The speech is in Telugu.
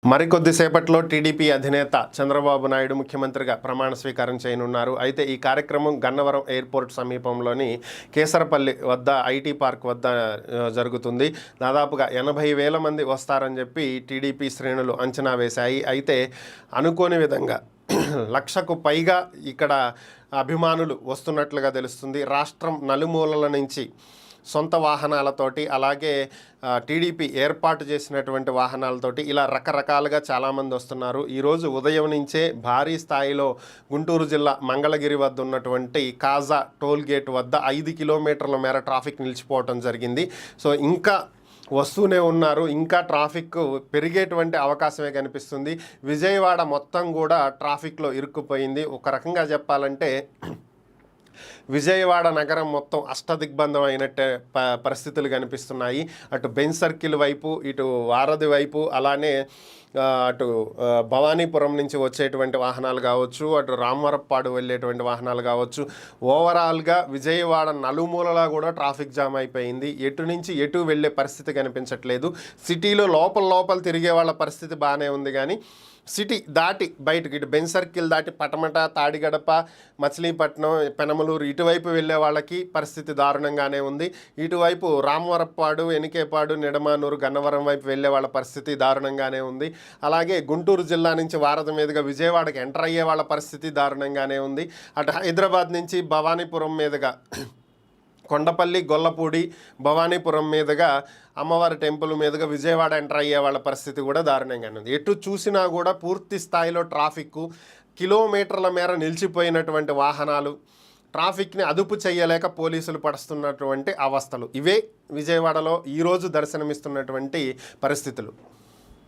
మరికొద్దిసేపట్లో టీడీపీ అధినేత చంద్రబాబు నాయుడు ముఖ్యమంత్రిగా ప్రమాణ స్వీకారం చేయనున్నారు. అయితే ఈ కార్యక్రమం గన్నవరం ఎయిర్పోర్ట్ సమీపంలోని కేసరపల్లి వద్ద ఐటీ పార్క్ వద్ద జరుగుతుంది. దాదాపుగా 80,000 మంది వస్తారని చెప్పి టీడీపీ శ్రేణులు అంచనా వేశాయి. అయితే అనుకోని విధంగా 1,00,000కు పైగా ఇక్కడ అభిమానులు వస్తున్నట్లుగా తెలుస్తుంది. రాష్ట్రం నలుమూలల నుంచి సొంత వాహనాలతోటి అలాగే టీడీపీ ఏర్పాటు చేసినటువంటి వాహనాలతోటి ఇలా రకరకాలుగా చాలామంది వస్తున్నారు. ఈరోజు ఉదయం నుంచే భారీ స్థాయిలో గుంటూరు జిల్లా మంగళగిరి వద్ద ఉన్నటువంటి కాజా టోల్ గేట్ వద్ద 5 కిలోమీటర్ల మేర ట్రాఫిక్ నిలిచిపోవటం జరిగింది. సో ఇంకా వస్తూనే ఉన్నారు. ఇంకా ట్రాఫిక్ పెరిగేటువంటి అవకాశమే కనిపిస్తుంది. విజయవాడ మొత్తం కూడా ట్రాఫిక్లో ఇరుక్కుపోయింది. ఒక రకంగా చెప్పాలంటే విజయవాడ నగరం మొత్తం అష్టదిగ్బంధం అయినట్టే పరిస్థితులు కనిపిస్తున్నాయి. అటు బెంజ్ సర్కిల్ వైపు, ఇటు వారధి వైపు, అలానే అటు భవానీపురం నుంచి వచ్చేటువంటి వాహనాలు కావచ్చు, అటు రామవరప్పాడు వెళ్ళేటువంటి వాహనాలు కావచ్చు, ఓవరాల్గా విజయవాడ నలుమూలలా కూడా ట్రాఫిక్ జామ్ అయిపోయింది. ఎటు నుంచి ఎటు వెళ్ళే పరిస్థితి కనిపించట్లేదు. సిటీలో లోపల తిరిగే వాళ్ళ పరిస్థితి బాగానే ఉంది, కానీ సిటీ దాటి బయటకు ఇటు బెంజ్ సర్కిల్ దాటి పటమట, తాడిగడప, మచిలీపట్నం, పెనమలూరు ఇటువైపు వెళ్ళే వాళ్ళకి పరిస్థితి దారుణంగానే ఉంది. ఇటువైపు రామవరప్పాడు, ఎనికేపాడు, నిడమానూరు, గన్నవరం వైపు వెళ్ళే వాళ్ళ పరిస్థితి దారుణంగానే ఉంది. అలాగే గుంటూరు జిల్లా నుంచి వారధి మీదుగా విజయవాడకి ఎంటర్ అయ్యే వాళ్ళ పరిస్థితి దారుణంగానే ఉంది. అటు హైదరాబాద్ నుంచి భవానీపురం మీదుగా కొండపల్లి, గొల్లపూడి, భవానీపురం మీదుగా అమ్మవారి టెంపుల్ మీదుగా విజయవాడ ఎంటర్ అయ్యే వాళ్ళ పరిస్థితి కూడా దారుణంగానే ఉంది. ఎటు చూసినా కూడా పూర్తి స్థాయిలో ట్రాఫిక్, కిలోమీటర్ల మేర నిలిచిపోయినటువంటి వాహనాలు, ట్రాఫిక్ని అదుపు చేయలేక పోలీసులు పడుతున్నటువంటి అవస్థలు ఇవే విజయవాడలో ఈరోజు దర్శనమిస్తున్నటువంటి పరిస్థితులు.